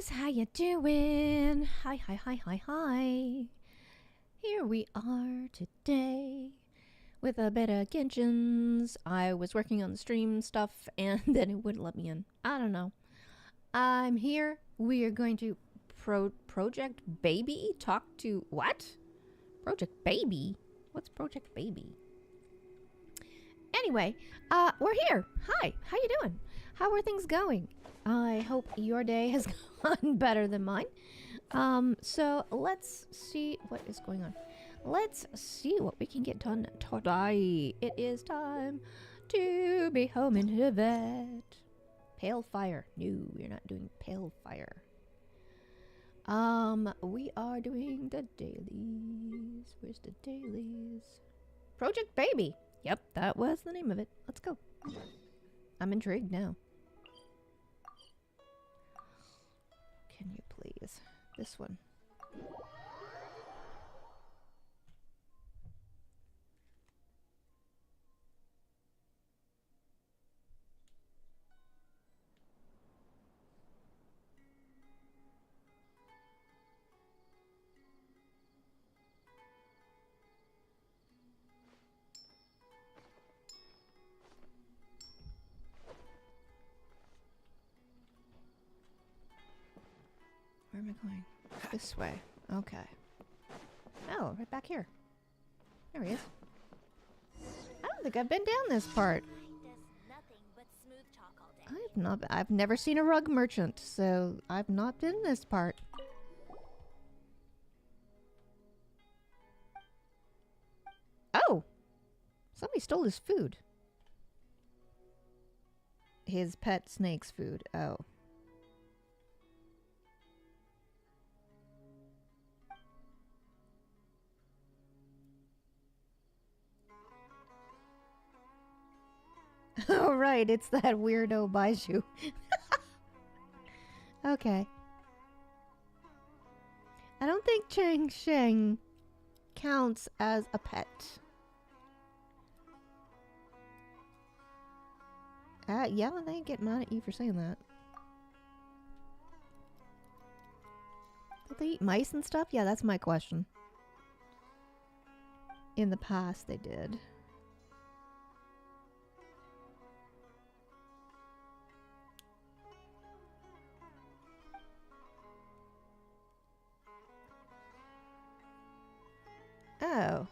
guys, how you doing? Hi. Here we are today with a bit of Genshin's. I was working on the stream stuff and then it wouldn't let me in. I don't know. I'm here. We are going to Project Baby talk to what? Project Baby? What's Project Baby? Anyway, we're here. Hi, how you doing? How are things going? I hope your day has gone better than mine. So let's see what is going on. Let's see what we can get done today. It is time to be home in Teyvat. Pale fire. No, we're not doing pale fire. We are doing the dailies. Where's the dailies? Project Baby. Yep, that was the name of it. Let's go. I'm intrigued now. Can you please? This one. Where am I going? This way. Okay. Oh, right back here. There he is. I don't think I've been down this part. I've never seen a rug merchant, so I've not been this part. Oh! Somebody stole his food. His pet snake's food. Oh. Oh, right, it's that weirdo Baiju. Okay. I don't think Chang Sheng counts as a pet. Yeah, they get mad at you for saying that. Do they eat mice and stuff? Yeah, that's my question. In the past, they did. Oh.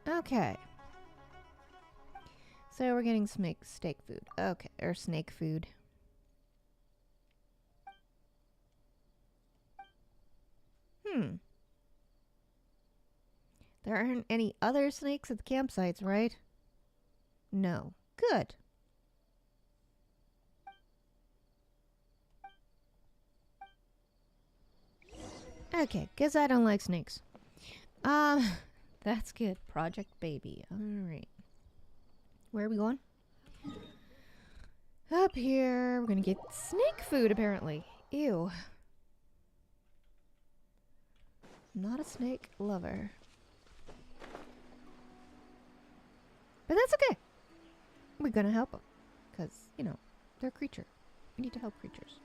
Okay. So we're getting steak food. Okay, or snake food. There aren't any other snakes at the campsites, right? No. Good. Okay, guess I don't like snakes. That's good. Project Baby. Alright. Where are we going? Up here. We're gonna get snake food, apparently. Ew. I'm not a snake lover. But that's okay. We're gonna help them. Because, you know, they're a creature. We need to help creatures.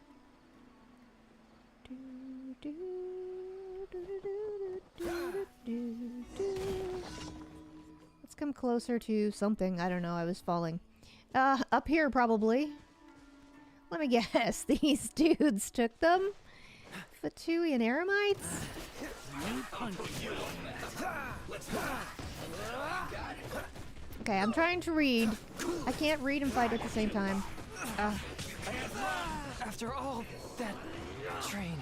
Let's come closer to something. I don't know. I was falling. Up here probably. Let me guess. These dudes took them? Fatui and Aramites? Okay, I'm trying to read. I can't read and fight at the same time. After all that training.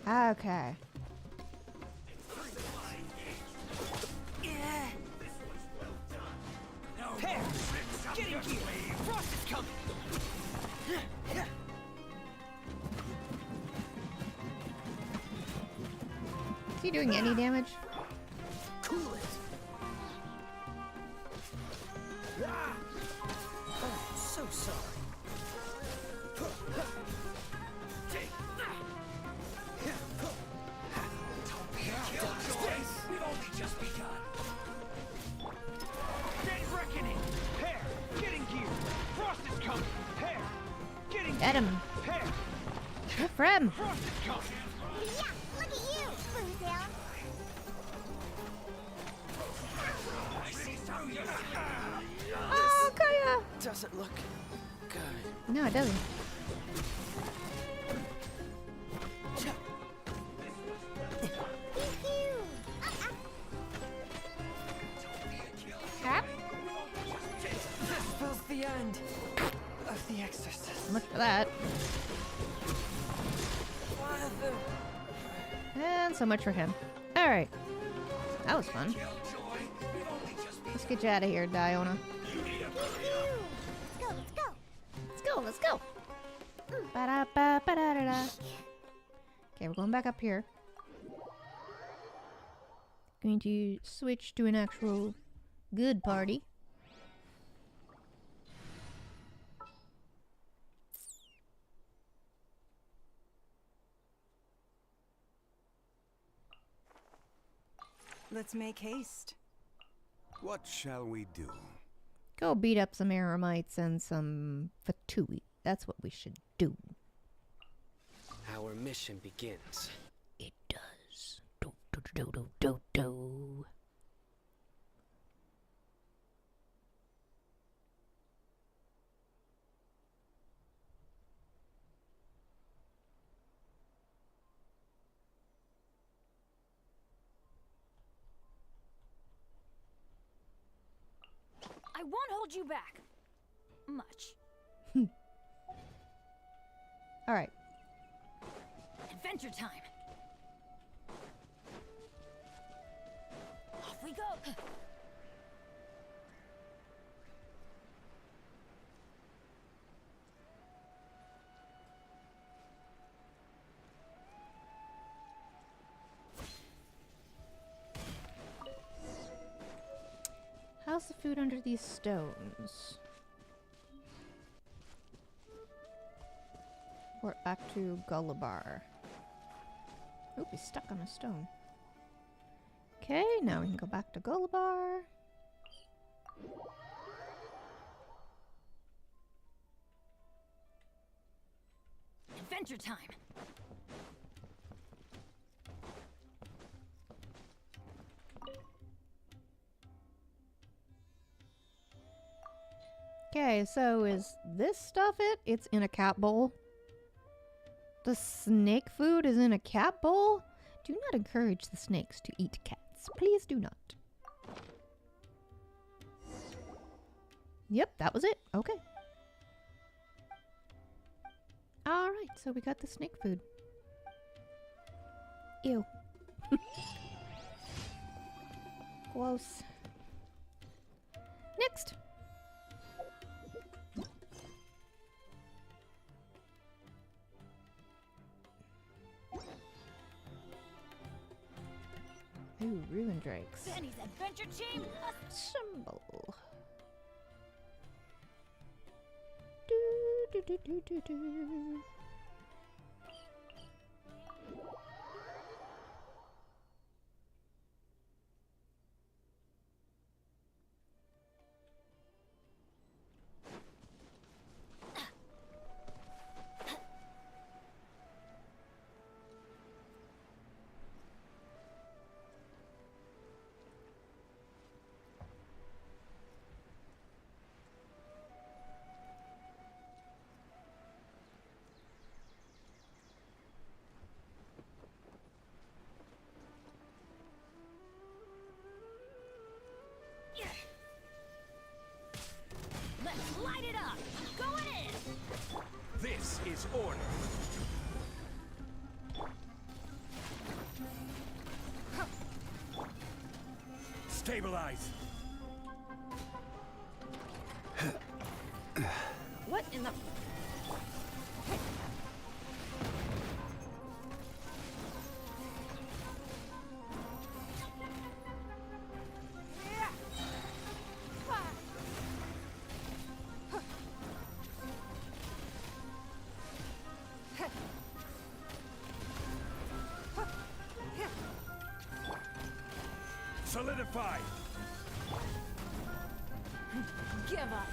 Okay. Hey, get in gear. Frost is coming. Is he doing any damage? Cool it. Oh, so sorry. We've only just begun. him! Frost is coming! Yeah, look at you, Spoontail. I see something. Oh, Kaya! Doesn't look good. No, it doesn't. Pew-pew. Cap? This spells the end of the exorcism. Look for that. Father. And so much for him. Alright. That was fun. Let's get you out of here, Diona. Pew-pew. Let's go. Let's go, let's go. Ba-da-ba-ba-da-da-da. Okay, we're going back up here. Going to switch to an actual good party. Let's make haste. What shall we do? Go beat up some Aramites and some Fatui. That's what we should do. Our mission begins. It does. Do, do, do, do, do, do. I won't hold you back. Much. All right. Adventure time. Off we go. How's the food under these stones? We're back to Gullibar. Oop, he's stuck on a stone. Okay, now we can go back to Gullibar. Adventure time. Okay, so is this stuff it? It's in a cat bowl. The snake food is in a cat bowl? Do not encourage the snakes to eat cats. Please do not. Yep, that was it. Okay. Alright, so we got the snake food. Ew. Gross. Next. Ooh, ruin drakes. Benny's adventure team. Symbol. Do do do do do do. Let's light it up. Going in. This is order. Stabilize. What in the... Solidify. Give up.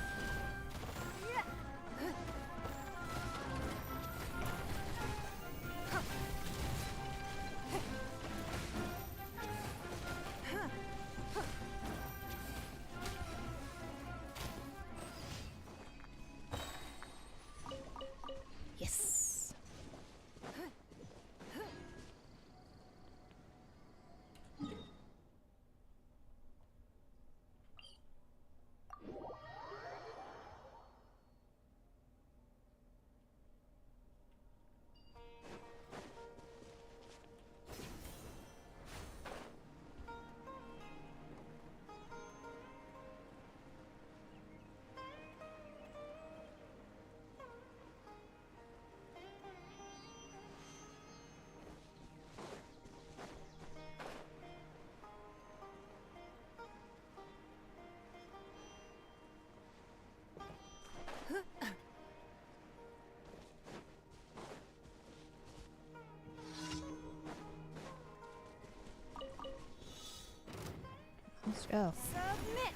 Oh. Submit.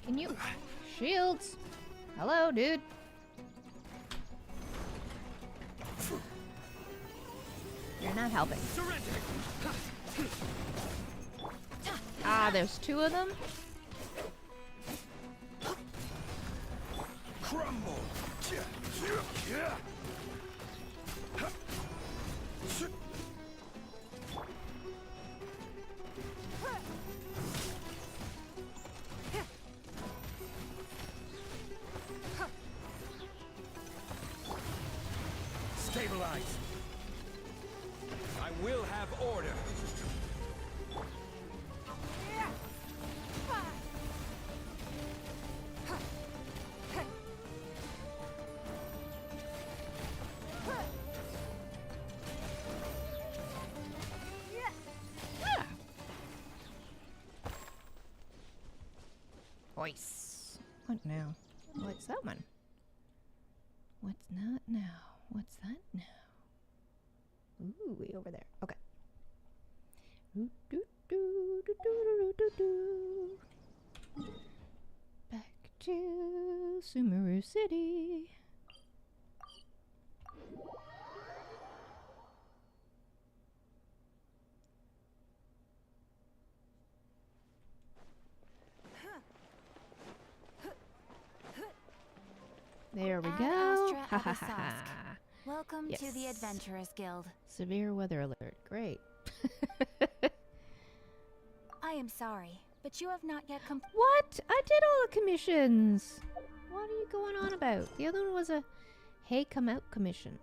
Can you... Shields! Hello, dude. You're not helping. Surrender. Ah, there's two of them? Crumble. Stabilize. I will have order. Voice. What now? What's that one? What's not now? What's that now? Ooh, way over there. Okay. Back to Sumeru City. There we Ad go. Astra Ha ha ha Abyssosque. ha. Welcome to the Yes. Adventurers Guild. Severe weather alert. Great. I am sorry, but you have not yet come. What? I did all the commissions. What are you going on about? The other one was a hey come out commission.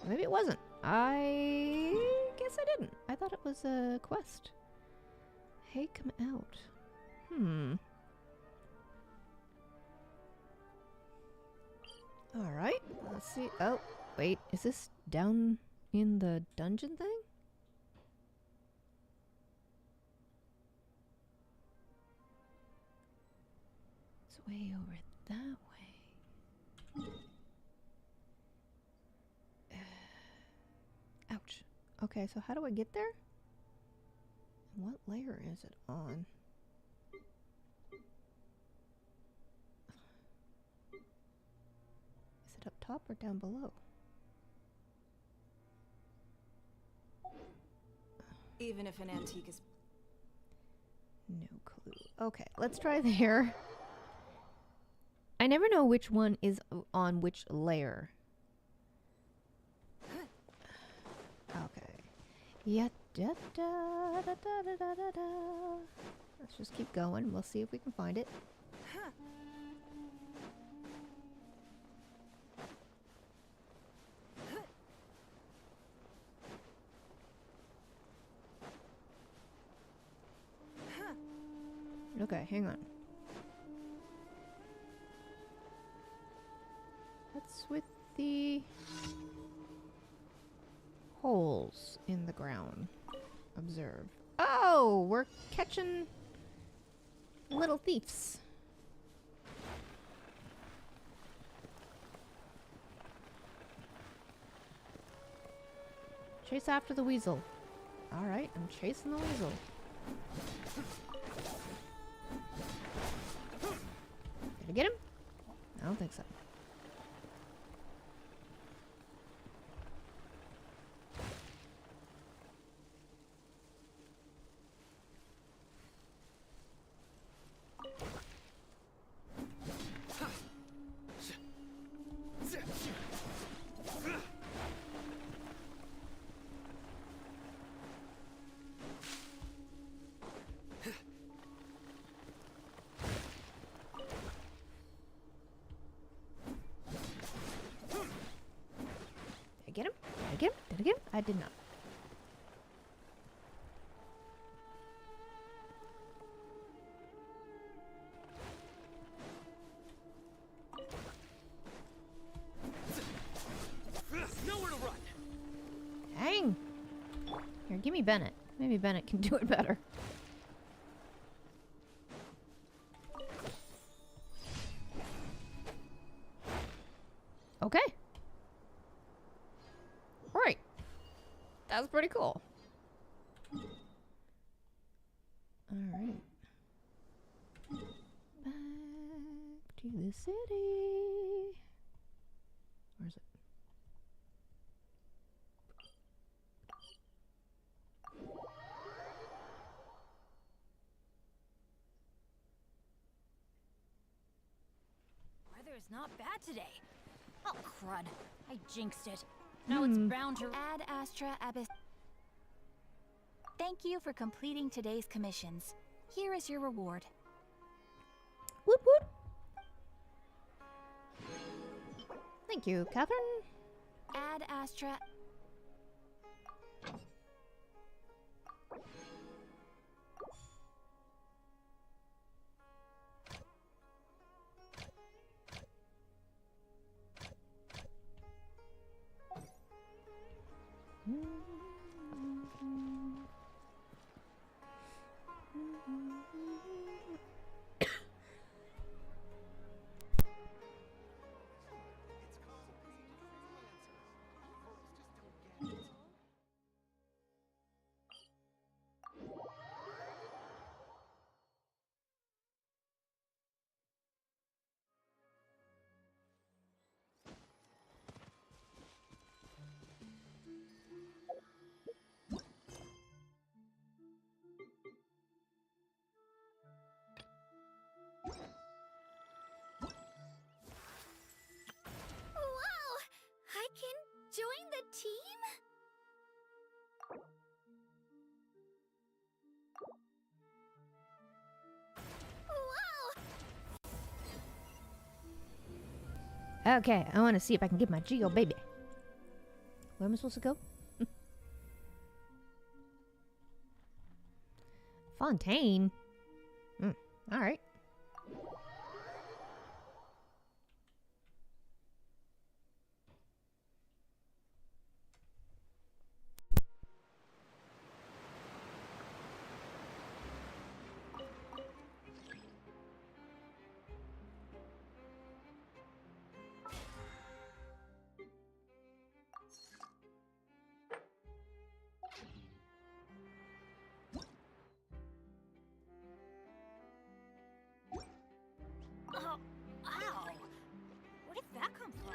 Maybe it wasn't. I guess I didn't. I thought it was a quest. Hey come out. Alright, let's see. Oh, wait, is this down in the dungeon thing? It's way over that way. Ouch. Okay, so how do I get there? What layer is it on? Is it up top or down below? Even if an antique is No clue. Okay, let's try there. I never know which one is on which layer. Okay. Yeah. Da, da, da, da, da, da, da, da. Let's just keep going. We'll see if we can find it. Okay, hang on. What's with the holes in the ground? Observe. Oh, we're catching little thieves. Chase after the weasel. Alright, I'm chasing the weasel. Did I get him? I don't think so. Did I get him? Did I get him? Did I get him? I did not. Nowhere to run. Dang! Here, give me Bennett. Maybe Bennett can do it better. Okay. Right. That's pretty cool. Alright. Back to the city. Where is it? Weather is not bad today. Oh, crud. I jinxed it. Now it's bound to Ad Astra Abyss. Thank you for completing today's commissions. Here is your reward. Whoop whoop. Thank you, Catherine. Ad Astra. Wow! I can join the team? Wow! Okay, I want to see if I can get my Geo baby. Where am I supposed to go? Fontaine? Alright. Oh, ow! Where did that come from?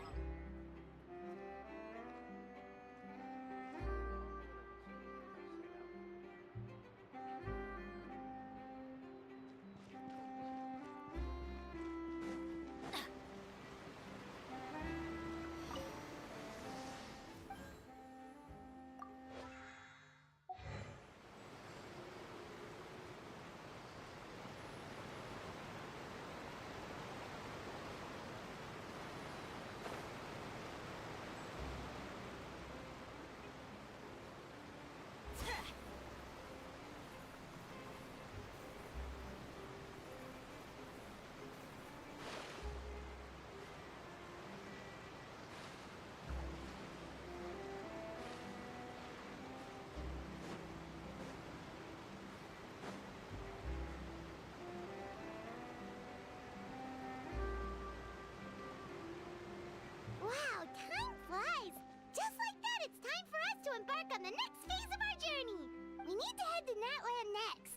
Wow, time flies! Just like that, it's time for us to embark on the next phase of our journey! We need to head to Natland next.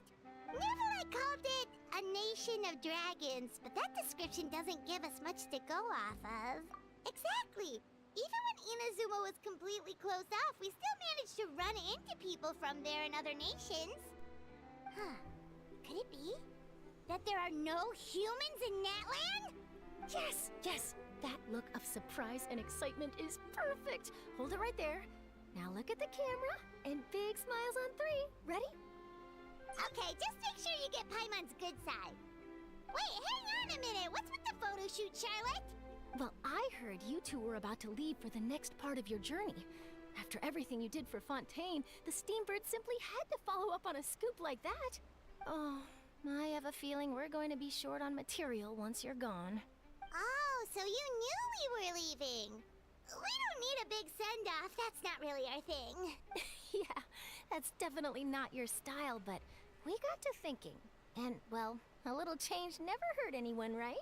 Neville called it a nation of dragons, but that description doesn't give us much to go off of. Exactly! Even when Inazuma was completely closed off, we still managed to run into people from there and other nations. Huh. Could it be that there are no humans in Natland? Yes, yes! That look of surprise and excitement is perfect! Hold it right there. Now look at the camera, and big smiles on 3. Ready? Okay, just make sure you get Paimon's good side. Wait, hang on a minute. What's with the photo shoot, Charlotte? Well, I heard you two were about to leave for the next part of your journey. After everything you did for Fontaine, the Steambird simply had to follow up on a scoop like that. Oh, I have a feeling we're going to be short on material once you're gone. Oh, so you knew we were leaving. We don't need a big send-off. That's not really our thing. Yeah, that's definitely not your style, but we got to thinking. And, well, a little change never hurt anyone, right?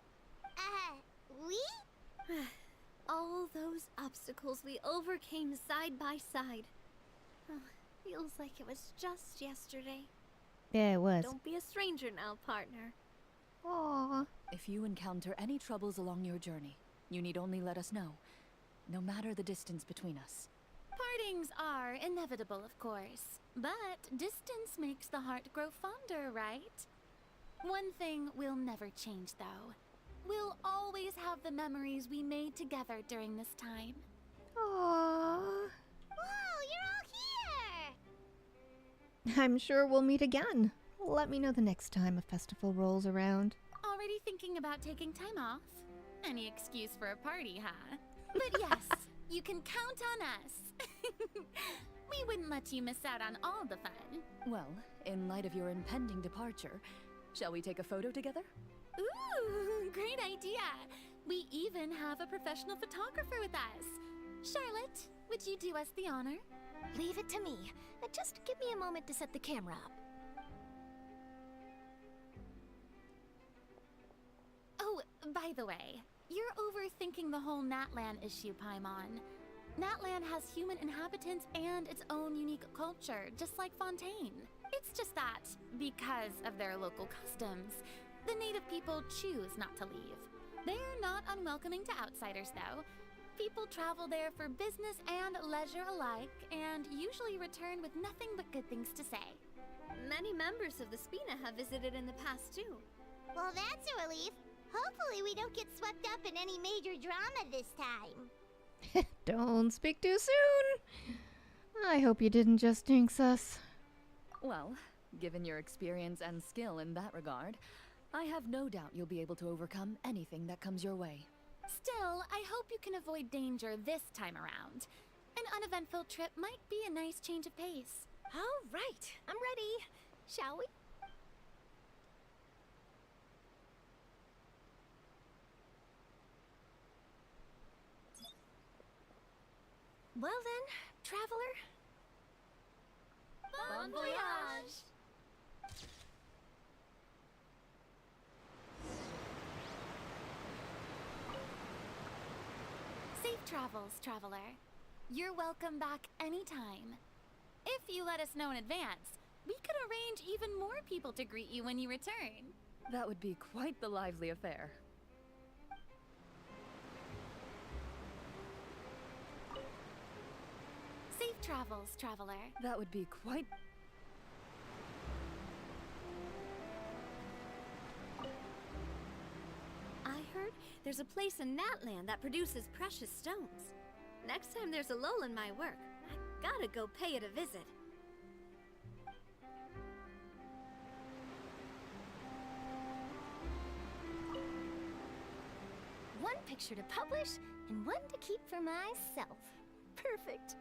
We? All those obstacles we overcame side by side. Feels like it was just yesterday. Yeah, it was. Don't be a stranger now, partner. Aww. If you encounter any troubles along your journey, you need only let us know, no matter the distance between us. Partings are inevitable, of course. But distance makes the heart grow fonder, right? One thing will never change, though. We'll always have the memories we made together during this time. Aww. Whoa, you're all here! I'm sure we'll meet again. Let me know the next time a festival rolls around. Already thinking about taking time off? Any excuse for a party, huh? But yes, you can count on us. We wouldn't let you miss out on all the fun. Well, in light of your impending departure, shall we take a photo together? Ooh, great idea. We even have a professional photographer with us. Charlotte, would you do us the honor? Leave it to me. Just give me a moment to set the camera up. Oh, by the way, you're overthinking the whole Natlan issue, Paimon. Natlan has human inhabitants and its own unique culture, just like Fontaine. It's just that, because of their local customs, the native people choose not to leave. They're not unwelcoming to outsiders, though. People travel there for business and leisure alike, and usually return with nothing but good things to say. Many members of the Spina have visited in the past, too. Well, that's a relief. Hopefully we don't get swept up in any major drama this time. Don't speak too soon. I hope you didn't just jinx us. Well, given your experience and skill in that regard, I have no doubt you'll be able to overcome anything that comes your way. Still, I hope you can avoid danger this time around. An uneventful trip might be a nice change of pace. All right, I'm ready. Shall we? Well then, traveler. Bon voyage! Safe travels, traveler. You're welcome back anytime. If you let us know in advance, we could arrange even more people to greet you when you return. That would be quite the lively affair. Safe travels, traveler. That would be quite... I heard there's a place in Natland that produces precious stones. Next time there's a lull in my work, I gotta go pay it a visit. One picture to publish, and one to keep for myself. Perfect.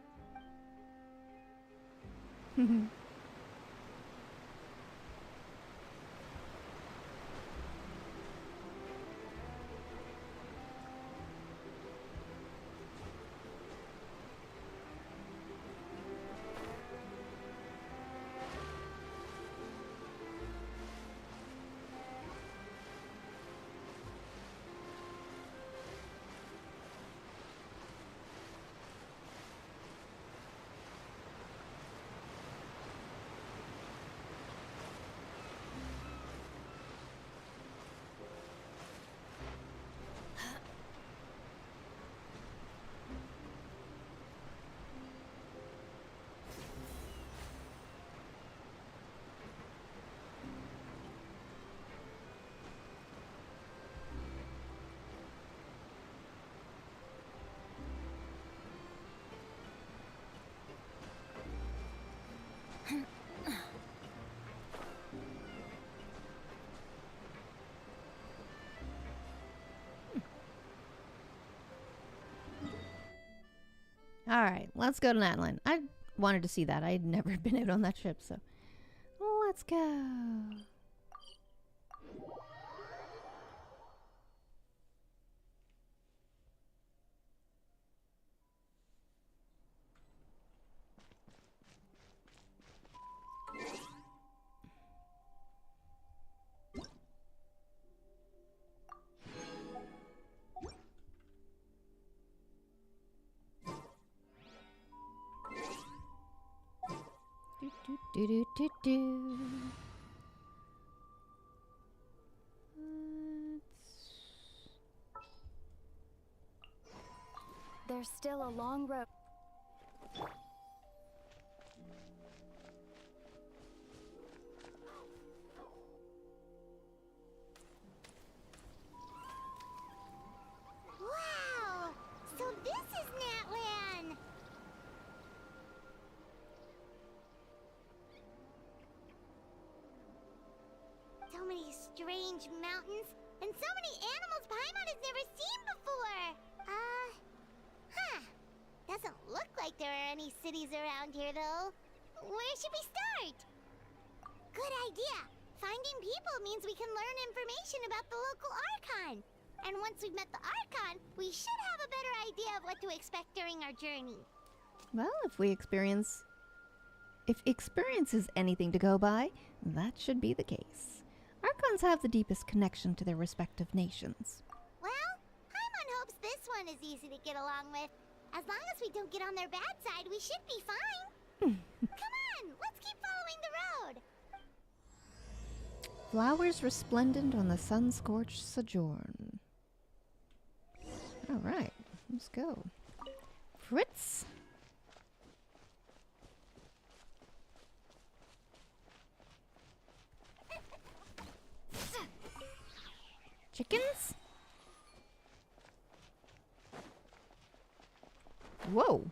All right, let's go to Natlan. I wanted to see that. I'd never been out on that ship, so let's go. Do do do do. There's still a long road. Wow! So this is Natlan! So many strange mountains, and so many animals Paimon has never seen before! Doesn't look like there are any cities around here, though. Where should we start? Good idea! Finding people means we can learn information about the local Archon. And once we've met the Archon, we should have a better idea of what to expect during our journey. Well, if experience is anything to go by, that should be the case. Archons have the deepest connection to their respective nations. Well, Paimon hopes this one is easy to get along with. As long as we don't get on their bad side, we should be fine. Come on, let's keep following the road. Flowers resplendent on the sun-scorched sojourn. All right, let's go. Fritz. Chickens? Whoa.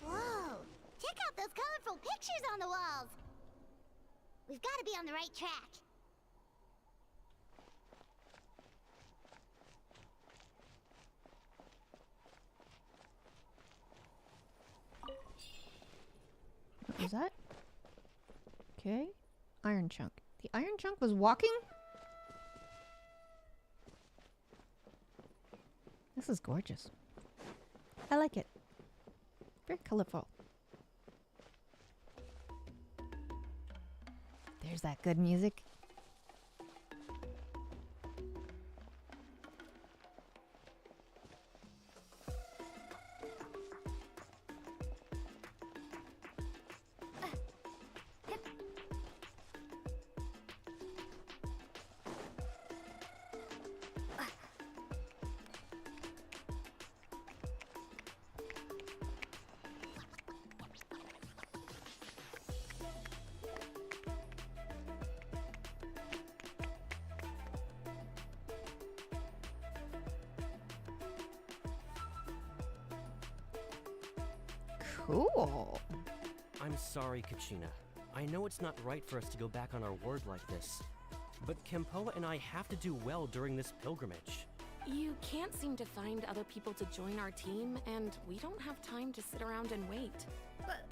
Whoa, check out those colorful pictures on the walls. We've got to be on the right track. What was that? Okay. Iron chunk. The iron chunk was walking? This is gorgeous. I like it. Very colorful. There's that good music. Cool. I'm sorry, Kachina. I know it's not right for us to go back on our word like this, but Kempoa and I have to do well during this pilgrimage. You can't seem to find other people to join our team, and we don't have time to sit around and wait. But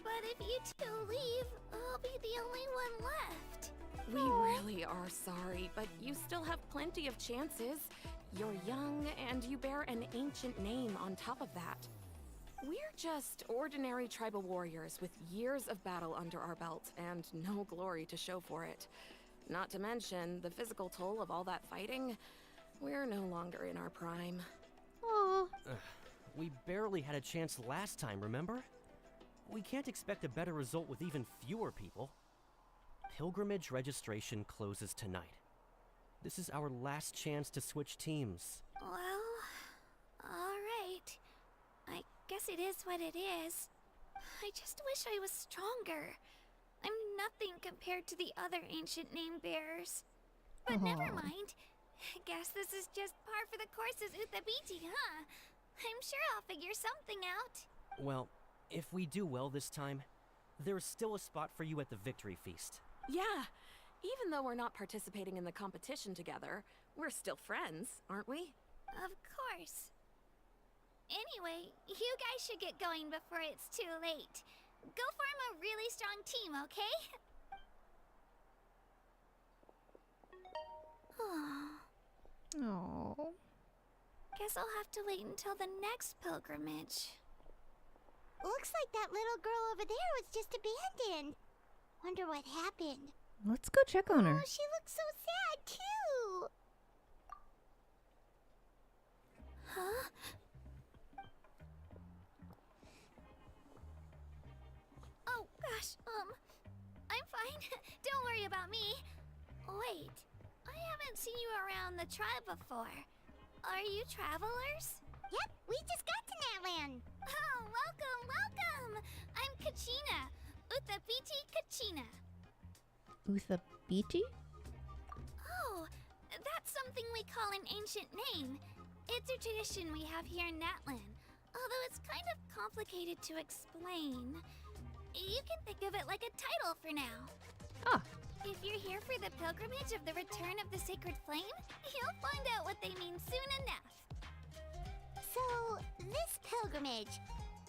if you two leave, I'll be the only one left. We really are sorry, but you still have plenty of chances. You're young, and you bear an ancient name on top of that. We're just ordinary tribal warriors with years of battle under our belt and no glory to show for it. Not to mention the physical toll of all that fighting. We're no longer in our prime. Aww. We barely had a chance last time, remember? We can't expect a better result with even fewer people. Pilgrimage registration closes tonight. This is our last chance to switch teams. Well, alright. I guess it is what it is. I just wish I was stronger. I'm nothing compared to the other ancient name bearers. But never mind. Guess this is just par for the course as Uthabiti, huh? I'm sure I'll figure something out. Well, if we do well this time, there's still a spot for you at the victory feast. Yeah, even though we're not participating in the competition together, we're still friends, aren't we? Of course. Anyway, you guys should get going before it's too late. Go form a really strong team, okay? Oh. Guess I'll have to wait until the next pilgrimage. Looks like that little girl over there was just abandoned. Wonder what happened. Let's go check on her. Oh, she looks so sad, too. Huh? gosh, I'm fine. Don't worry about me. Wait, I haven't seen you around the tribe before. Are you travelers? Yep, we just got to Natland. Oh, welcome, welcome. I'm Kachina, Uthapiti Kachina. Uthapiti? Oh, that's something we call an ancient name. It's a tradition we have here in Natland, although it's kind of complicated to explain. You can think of it like a title for now. Ah. If you're here for the pilgrimage of the return of the sacred flame, you'll find out what they mean soon enough. So, this pilgrimage,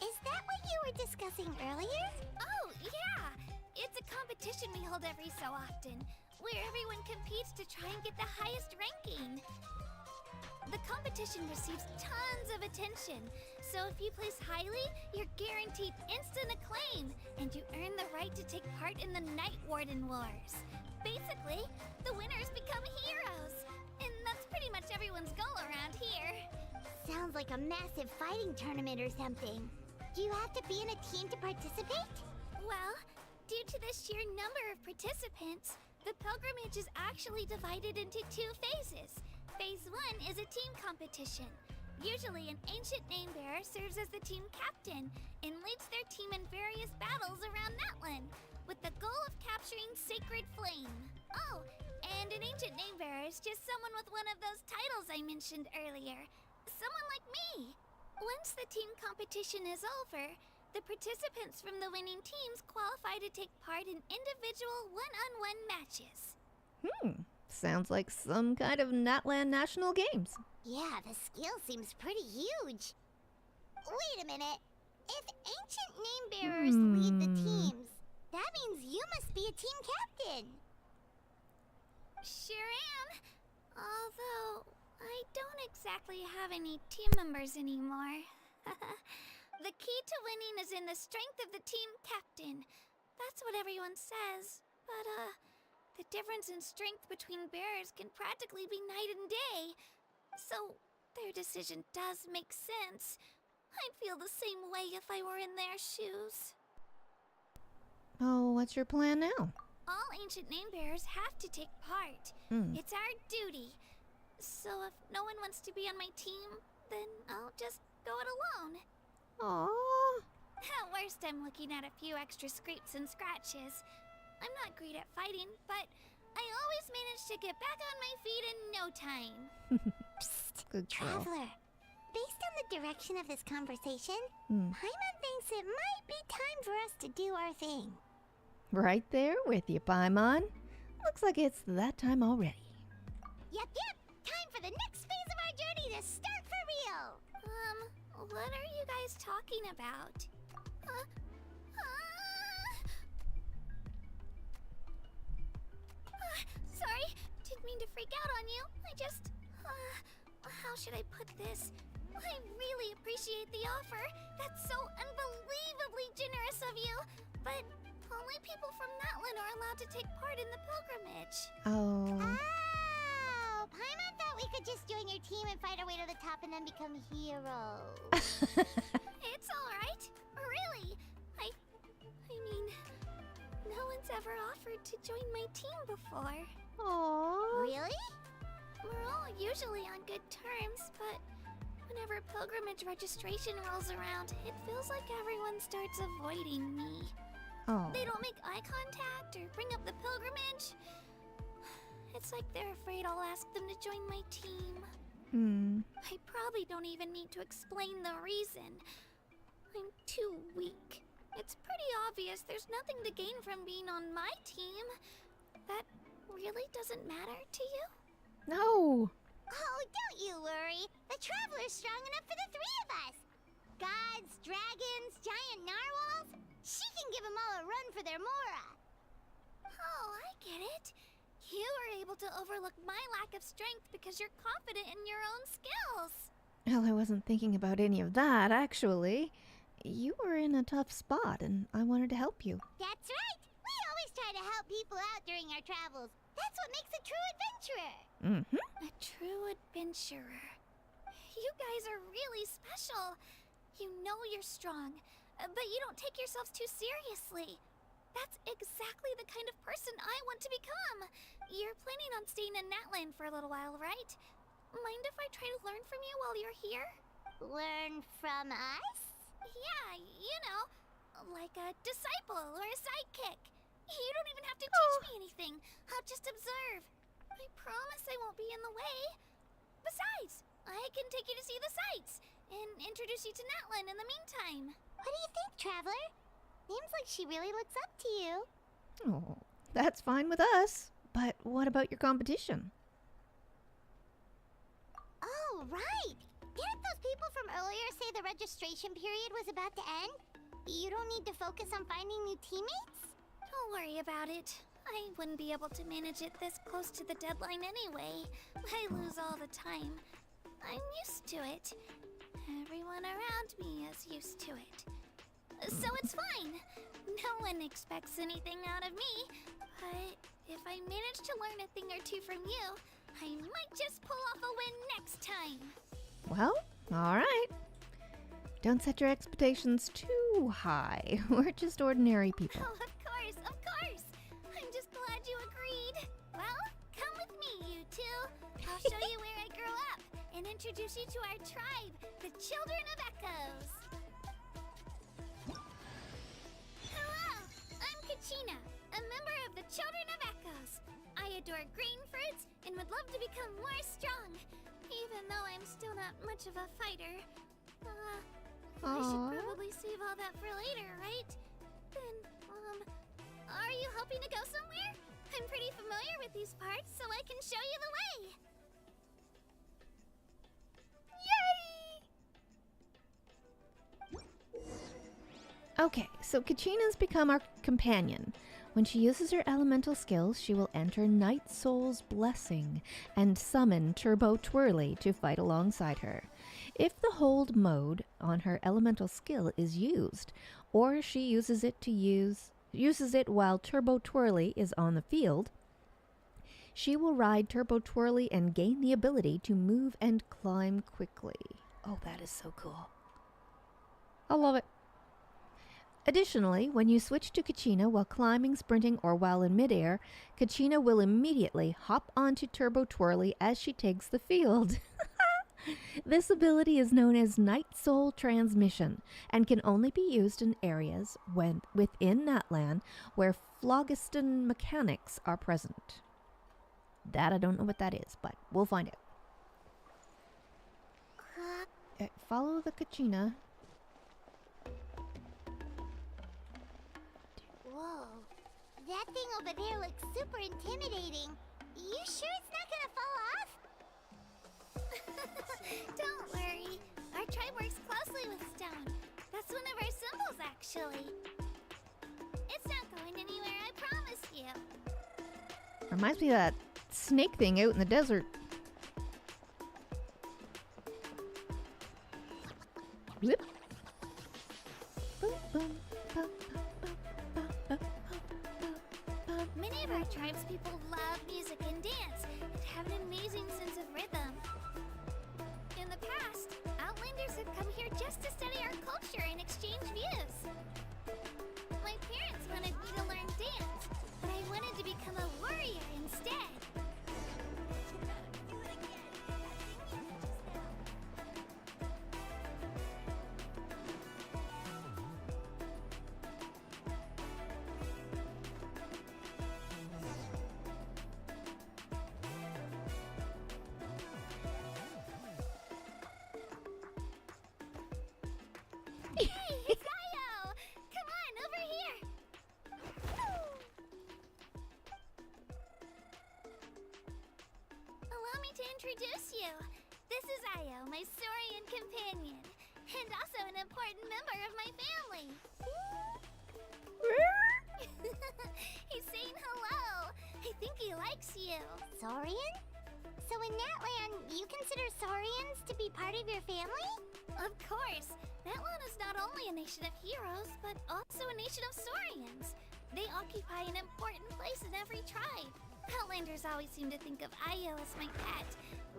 is that what you were discussing earlier? Oh, yeah! It's a competition we hold every so often, where everyone competes to try and get the highest ranking. The competition receives tons of attention, so if you place highly, you're guaranteed instant acclaim, and you earn the right to take part in the Night Warden Wars. Basically, the winners become heroes, and that's pretty much everyone's goal around here. Sounds like a massive fighting tournament or something. Do you have to be in a team to participate? Well, due to the sheer number of participants, the pilgrimage is actually divided into 2 phases. Phase 1 is a team competition. Usually, an ancient name bearer serves as the team captain and leads their team in various battles around Natland, with the goal of capturing Sacred Flame. Oh, and an ancient name bearer is just someone with one of those titles I mentioned earlier. Someone like me. Once the team competition is over, the participants from the winning teams qualify to take part in individual one-on-one matches. Sounds like some kind of Natland National Games. Yeah, the scale seems pretty huge. Wait a minute. If ancient name bearers lead the teams, that means you must be a team captain. Sure am. Although, I don't exactly have any team members anymore. The key to winning is in the strength of the team captain. That's what everyone says. But, the difference in strength between bearers can practically be night and day. So, their decision does make sense. I'd feel the same way if I were in their shoes. Oh, what's your plan now? All ancient name bearers have to take part. It's our duty. So if no one wants to be on my team, then I'll just go it alone. Aww. At worst, I'm looking at a few extra scrapes and scratches. I'm not great at fighting, but I always manage to get back on my feet in no time. Psst, good girl. Traveler, based on the direction of this conversation, Paimon thinks it might be time for us to do our thing. Right there with you, Paimon. Looks like it's that time already. Yep. Time for the next phase of our journey to start for real. What are you guys talking about? Sorry, didn't mean to freak out on you. I just, how should I put this? I really appreciate the offer. That's so unbelievably generous of you. But only people from Natland are allowed to take part in the pilgrimage. Oh. Paimon thought we could just join your team and fight our way to the top and then become heroes. It's alright. Really. I mean, no one's ever offered to join my team before. Aww. Really? We're all usually on good terms, but whenever pilgrimage registration rolls around, it feels like everyone starts avoiding me. Oh. They don't make eye contact or bring up the pilgrimage. It's like they're afraid I'll ask them to join my team. I probably don't even need to explain the reason. I'm too weak. It's pretty obvious there's nothing to gain from being on my team. That really doesn't matter to you? No. Oh, don't you worry. The Traveler's strong enough for the 3 of us. Gods, dragons, giant narwhals. She can give them all a run for their Mora. Oh, I get it. You were able to overlook my lack of strength because you're confident in your own skills. Well, I wasn't thinking about any of that, actually. You were in a tough spot, and I wanted to help you. That's right. We always try to help people out during our travels. That's what makes a true adventurer. A true adventurer. You guys are really special. You know you're strong, but you don't take yourselves too seriously. That's exactly the kind of person I want to become. You're planning on staying in Natland for a little while, right? Mind if I try to learn from you while you're here? Learn from us? Yeah, you know, like a disciple or a sidekick. You don't even have to teach me anything. I'll just observe. I promise I won't be in the way. Besides, I can take you to see the sights and introduce you to Natlan in the meantime. What do you think, Traveler? Seems like she really looks up to you. Oh, that's fine with us. But what about your competition? Oh, right. Didn't those people from earlier say the registration period was about to end? You don't need to focus on finding new teammates? Don't worry about it. I wouldn't be able to manage it this close to the deadline anyway. I lose all the time. I'm used to it. Everyone around me is used to it. So it's fine. No one expects anything out of me. But if I manage to learn a thing or two from you, I might just pull off a win next time. Well, all right. Don't set your expectations too high. We're just ordinary people. Oh, of course, of course. I'm just glad you agreed. Well, come with me, you two. I'll show you where I grew up and introduce you to our tribe, the Children of Echoes. Hello, I'm Kachina, a member of the Children of Echoes. I adore green fruits and would love to become more strong, even though I'm still not much of a fighter. I should probably save all that for later, right? Then, are you hoping to go somewhere? I'm pretty familiar with these parts, so I can show you the way. Yay! Okay, so Kachina's become our companion. When she uses her elemental skills, she will enter Night Soul's Blessing and summon Turbo Twirly to fight alongside her. If the hold mode on her elemental skill is used, or she uses it while Turbo Twirly is on the field, she will ride Turbo Twirly and gain the ability to move and climb quickly. Oh, that is so cool. I love it. Additionally, when you switch to Kachina while climbing, sprinting, or while in midair, Kachina will immediately hop onto Turbo Twirly as she takes the field. This ability is known as Night Soul Transmission and can only be used in areas within Natlan where phlogiston mechanics are present. That I don't know what that is, but we'll find out. Follow the Kachina. Whoa, that thing over there looks super intimidating. You sure it's not gonna fall off? Don't worry. Our tribe works closely with stone. That's one of our symbols, actually. It's not going anywhere, I promise you. Reminds me of that snake thing out in the desert. Zip. Boom, boom, boom, Many of our tribes people love music and dance and have an amazing sense of rhythm. In the past, Outlanders have come here just to study our culture and exchange views. My parents wanted me to learn dance, but I wanted to become a warrior instead. Hey, it's Io! Come on, over here! Allow me to introduce you. This is Io, my Saurian companion, and also an important member of my family. He's saying hello. I think he likes you. Saurian? So in Natlan, you consider Saurians to be part of your family? Of course. Natlan is not only a nation of heroes, but also a nation of Saurians. They occupy an important place in every tribe. Outlanders always seem to think of Io as my pet,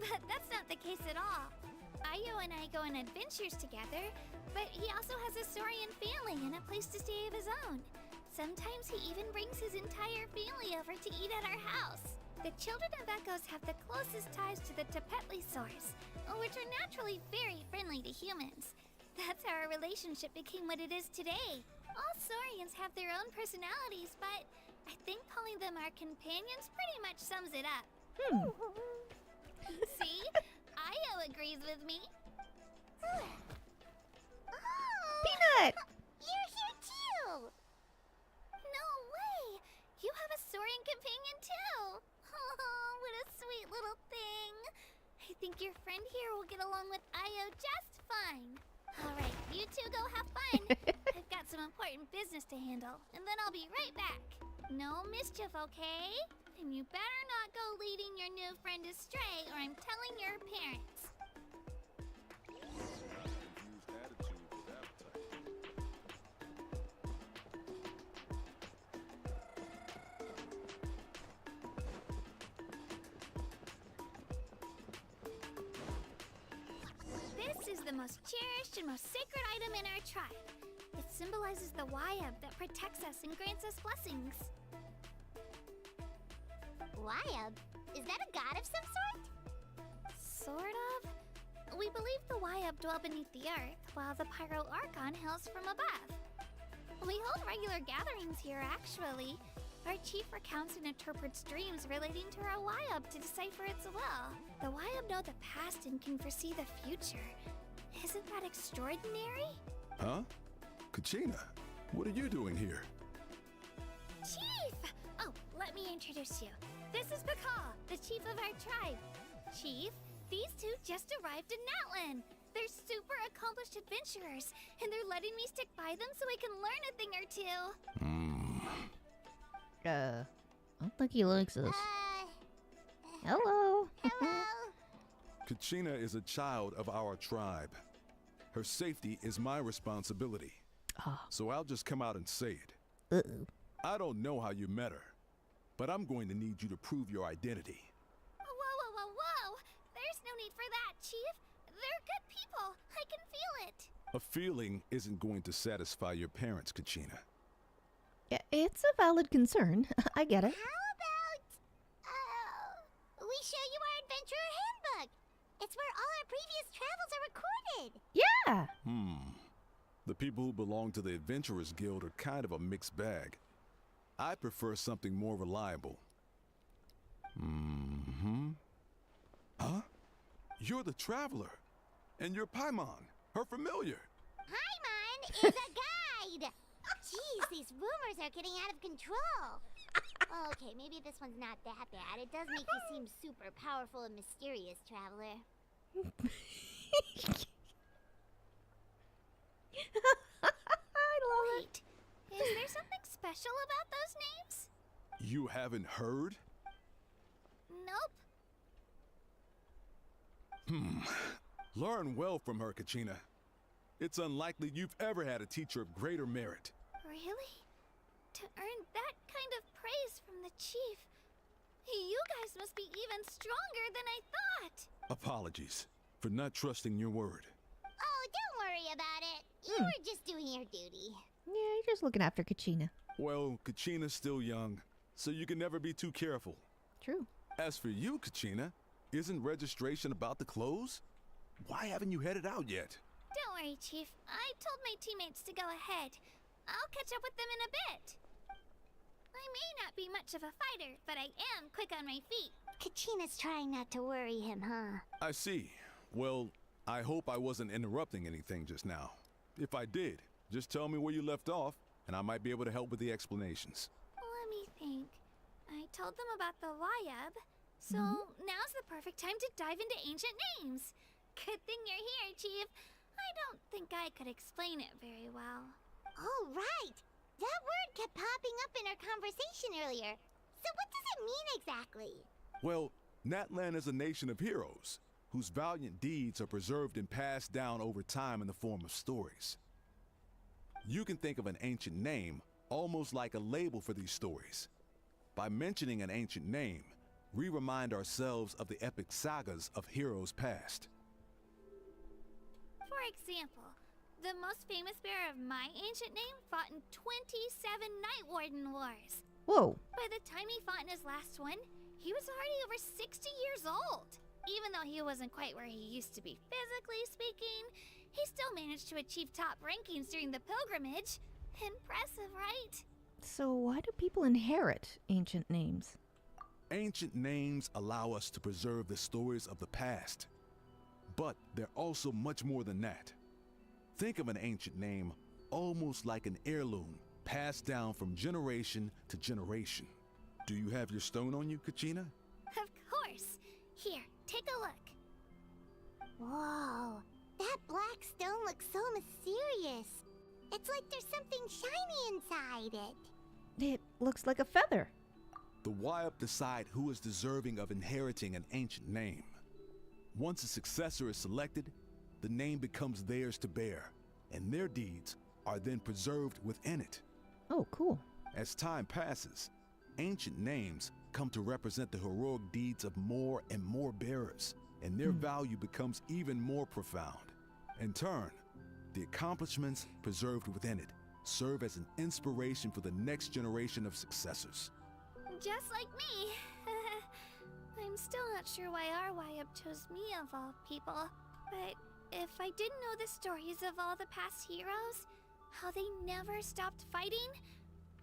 but that's not the case at all. Io and I go on adventures together, but he also has a Saurian family and a place to stay of his own. Sometimes he even brings his entire family over to eat at our house. The children of Echoes have the closest ties to the Tepetlisaurs, which are naturally very friendly to humans. That's how our relationship became what it is today. All Saurians have their own personalities, but I think calling them our companions pretty much sums it up. See? Io agrees with me. Peanut! You're here too! No way! You have a Saurian companion too! Oh, what a sweet little thing! I think your friend here will get along with Io just fine. Alright, you two go have fun. I've got some important business to handle, and then I'll be right back. No mischief, okay? And you better not go leading your new friend astray, or I'm telling your parents. This is the most cherished and most sacred item in our tribe. It symbolizes the Wayab that protects us and grants us blessings. Wayab? Is that a god of some sort? Sort of. We believe the Wayab dwell beneath the earth, while the Pyro Archon hails from above. We hold regular gatherings here, actually. Our chief recounts and interprets dreams relating to our Wayab to decipher its will. The Wayab know the past and can foresee the future. Isn't that extraordinary? Huh? Kachina, what are you doing here? Chief! Oh, let me introduce you. This is Pakal, the chief of our tribe. Chief, these two just arrived in Natlan. They're super accomplished adventurers, and they're letting me stick by them so I can learn a thing or two. I don't think he likes us. Hello. Hello. Kachina is a child of our tribe. Her safety is my responsibility. So I'll just come out and say it. Uh-oh. I don't know how you met her, but I'm going to need you to prove your identity. Whoa. There's no need for that, Chief. They're good people. I can feel it. A feeling isn't going to satisfy your parents, Kachina. Yeah, it's a valid concern. I get it. How about, we show you our adventurer handbook? It's where all our previous travels are recorded. Yeah. The people who belong to the Adventurers Guild are kind of a mixed bag. I prefer something more reliable. Huh? You're the Traveler. And you're Paimon, her familiar. Paimon is a guide. Jeez, these rumors are getting out of control. Okay, maybe this one's not that bad. It does make you seem super powerful and mysterious, Traveler. I love it. Wait, is there something special about those names? You haven't heard? Nope. Learn well from her, Kachina. It's unlikely you've ever had a teacher of greater merit. Really? To earn that kind of praise from the chief, you guys must be even stronger than I thought. Apologies for not trusting your word. Oh, don't worry about it. You were just doing your duty. Yeah, you're just looking after Kachina. Well, Kachina's still young, so you can never be too careful. True. As for you, Kachina, isn't registration about to close? Why haven't you headed out yet? Don't worry, Chief. I told my teammates to go ahead. I'll catch up with them in a bit. I may not be much of a fighter, but I am quick on my feet. Kachina's trying not to worry him, huh? I see. Well, I hope I wasn't interrupting anything just now. If I did, just tell me where you left off, and I might be able to help with the explanations. Let me think. I told them about the Wayab, so now's the perfect time to dive into ancient names. Good thing you're here, Chief. I don't think I could explain it very well. Oh, right! That word kept popping up in our conversation earlier. So what does it mean exactly? Well, Natlan is a nation of heroes, whose valiant deeds are preserved and passed down over time in the form of stories. You can think of an ancient name almost like a label for these stories. By mentioning an ancient name, we remind ourselves of the epic sagas of heroes past. For example, The most famous bearer of my ancient name fought in 27 Night Warden Wars. Whoa. By the time he fought in his last one, he was already over 60 years old. Even though he wasn't quite where he used to be physically speaking, he still managed to achieve top rankings during the pilgrimage. Impressive, right? So why do people inherit ancient names? Ancient names allow us to preserve the stories of the past. But they're also much more than that. Think of an ancient name almost like an heirloom passed down from generation to generation. Do you have your stone on you, Kachina? Of course. Here, take a look. Whoa, that black stone looks so mysterious. It's like there's something shiny inside it. It looks like a feather. The Wayup decide who is deserving of inheriting an ancient name. Once a successor is selected, the name becomes theirs to bear, and their deeds are then preserved within it. Oh, cool. As time passes, ancient names come to represent the heroic deeds of more and more bearers, and their value becomes even more profound. In turn, the accomplishments preserved within it serve as an inspiration for the next generation of successors. Just like me. I'm still not sure why our Wayup chose me of all people. But if I didn't know the stories of all the past heroes, how they never stopped fighting,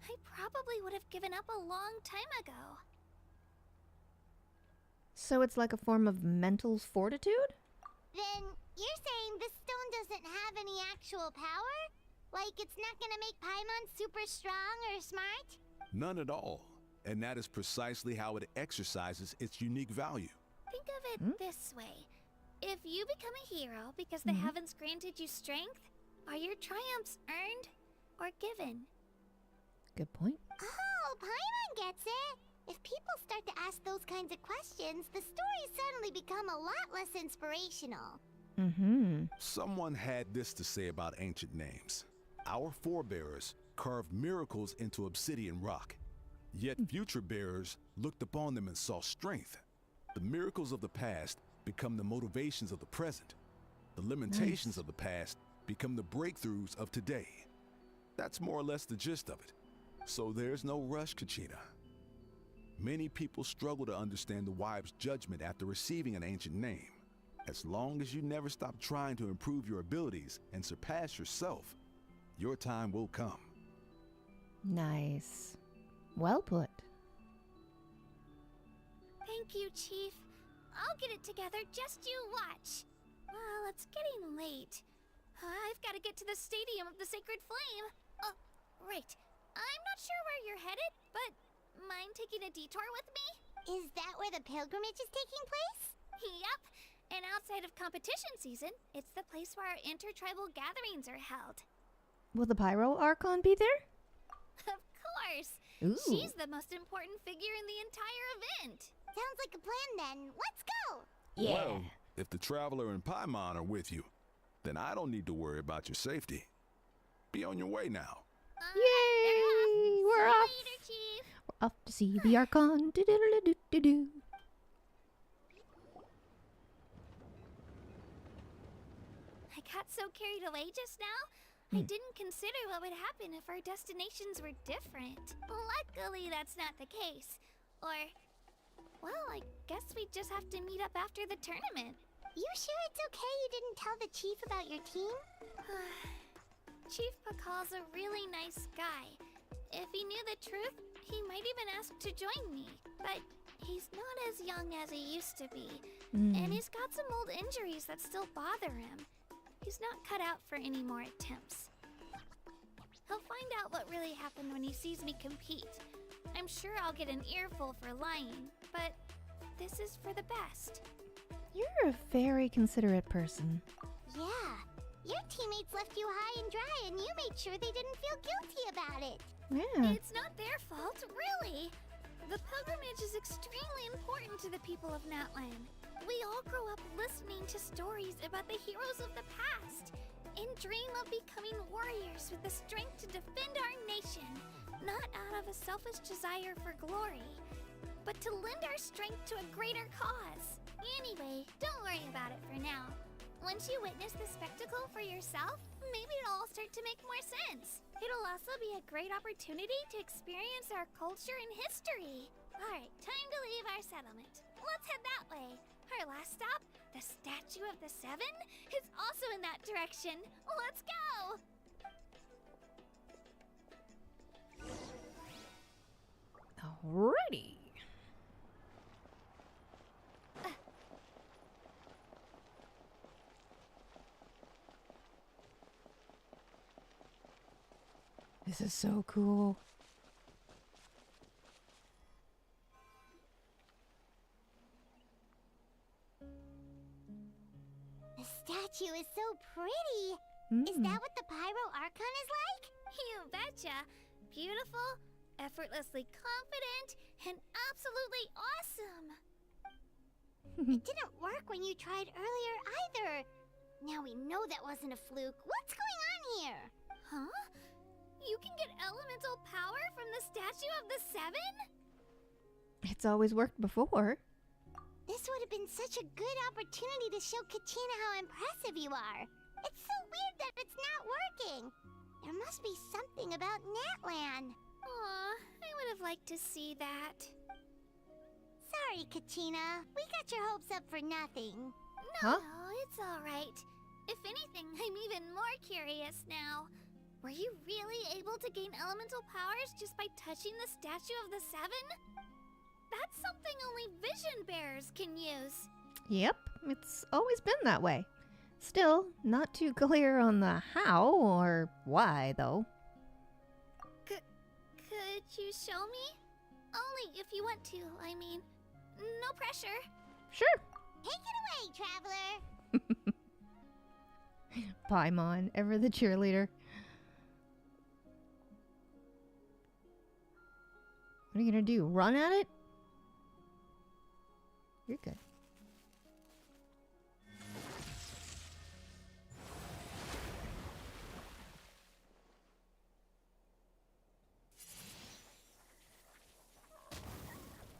I probably would have given up a long time ago. So it's like a form of mental fortitude? Then you're saying this stone doesn't have any actual power? Like it's not gonna make Paimon super strong or smart? None at all. And that is precisely how it exercises its unique value. Think of it this way. If you become a hero because the heavens granted you strength, are your triumphs earned or given? Good point. Oh, Paimon gets it. If people start to ask those kinds of questions, the stories suddenly become a lot less inspirational. Someone had this to say about ancient names. Our forebears carved miracles into obsidian rock. Yet future bearers looked upon them and saw strength. The miracles of the past become the motivations of the present. The limitations of the past become the breakthroughs of today. That's more or less the gist of it. So there's no rush, Kachina. Many people struggle to understand the Wayup's judgment after receiving an ancient name. As long as you never stop trying to improve your abilities and surpass yourself, your time will come. Nice. Well put. Thank you, Chief. I'll get it together, just you watch. Well, it's getting late. I've got to get to the Stadium of the Sacred Flame. Oh, right. I'm not sure where you're headed, but mind taking a detour with me? Is that where the pilgrimage is taking place? Yep. And outside of competition season, it's the place where our intertribal gatherings are held. Will the Pyro Archon be there? Of course. Ooh. She's the most important figure in the entire event. Sounds like a plan then. Let's go! Well, if the Traveler and Paimon are with you, then I don't need to worry about your safety. Be on your way now. Yay! We're off. Later, Chief. We're off to see the Archon. Do-do-do-do-do-do. I got so carried away just now, I didn't consider what would happen if our destinations were different. Luckily, that's not the case. Or, well, I guess we just have to meet up after the tournament. You sure it's okay you didn't tell the Chief about your team? Chief Pakal's a really nice guy. If he knew the truth, he might even ask to join me. But he's not as young as he used to be. And he's got some old injuries that still bother him. He's not cut out for any more attempts. He'll find out what really happened when he sees me compete. I'm sure I'll get an earful for lying, but this is for the best. You're a very considerate person. Yeah, your teammates left you high and dry and you made sure they didn't feel guilty about it. Yeah. It's not their fault, really. The pilgrimage is extremely important to the people of Natlan. We all grow up listening to stories about the heroes of the past and dream of becoming warriors with the strength to defend our nation, not out of a selfish desire for glory, but to lend our strength to a greater cause. Anyway, don't worry about it for now. Once you witness the spectacle for yourself, maybe it'll all start to make more sense. It'll also be a great opportunity to experience our culture and history. Alright, time to leave our settlement. Let's head that way. Our last stop, the Statue of the Seven, is also in that direction. Let's go! Alrighty. This is so cool. The statue is so pretty. Is that what the Pyro Archon is like? You betcha. Beautiful, effortlessly confident, and absolutely awesome. It didn't work when you tried earlier either. Now we know that wasn't a fluke. What's going on here? Huh? You can get elemental power from the Statue of the Seven? It's always worked before. This would have been such a good opportunity to show Katina how impressive you are. It's so weird that it's not working. There must be something about Natlan. Aw, I would have liked to see that. Sorry, Katina. We got your hopes up for nothing. No, it's all right. If anything, I'm even more curious now. Were you really able to gain elemental powers just by touching the Statue of the Seven? That's something only vision bearers can use. Yep, it's always been that way. Still, not too clear on the how or why, though. Could you show me? Only if you want to, I mean. No pressure. Sure. Take it away, Traveler. Paimon, ever the cheerleader. What are you gonna do? Run at it? You're good.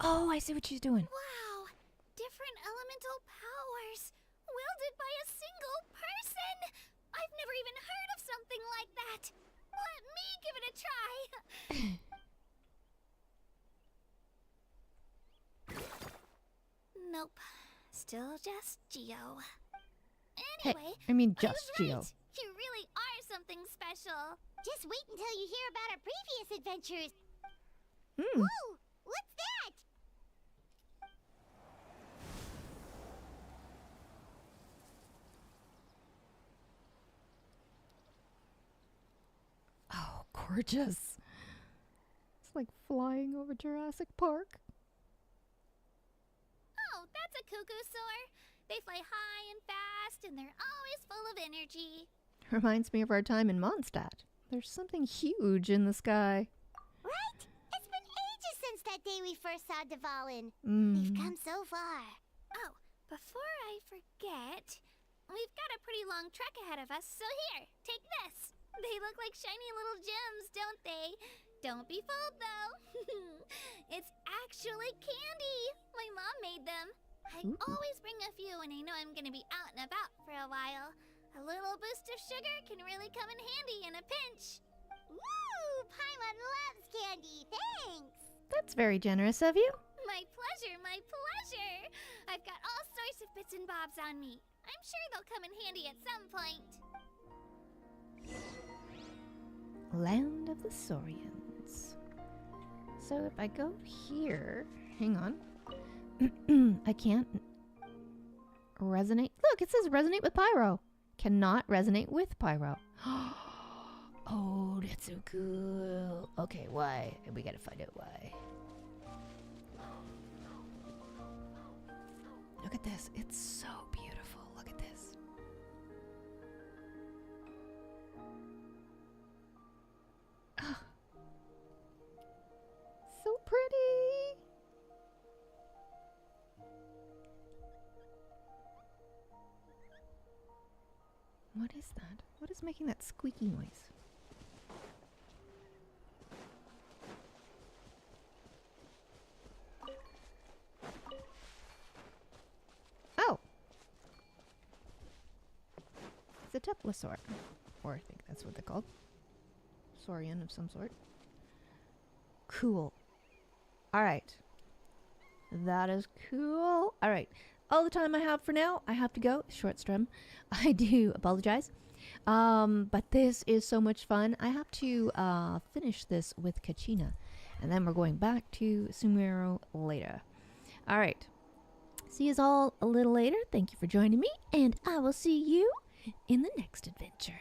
Oh, I see what she's doing. Wow! Different elemental powers, wielded by a single person! I've never even heard of something like that! Let me give it a try! Nope. Still just Geo. Anyway, I mean I just was Geo. right. You really are something special. Just wait until you hear about our previous adventures. Whoa! What's that? Oh, gorgeous. It's like flying over Jurassic Park. Oh, that's a cuckoosaur. They fly high and fast, and they're always full of energy. Reminds me of our time in Mondstadt. There's something huge in the sky. Right? It's been ages since that day we first saw Dvalin. We've come so far. Oh, before I forget, we've got a pretty long trek ahead of us, so here, take this. They look like shiny little gems, don't they? Don't be fooled, though. It's actually candy. My mom made them. I always bring a few when I know I'm going to be out and about for a while. A little boost of sugar can really come in handy in a pinch. Woo! Paimon loves candy. Thanks. That's very generous of you. My pleasure, my pleasure. I've got all sorts of bits and bobs on me. I'm sure they'll come in handy at some point. Land of the Saurians. So if I go here, hang on. I can't resonate. Look, it says resonate with Pyro. Cannot resonate with Pyro. Oh, that's so cool. Okay, why? We gotta find out why. Look at this. It's so beautiful. Look at this. Ah. So pretty. What is that? What is making that squeaky noise? Oh. It's a Teplasaur. Or I think that's what they're called. Saurian of some sort. Cool. Alright. That is cool. Alright. All the time I have for now. I have to go. Short stream. I do apologize. But this is so much fun. I have to finish this with Kachina. And then we're going back to Sumeru later. Alright. See you all a little later. Thank you for joining me. And I will see you in the next adventure.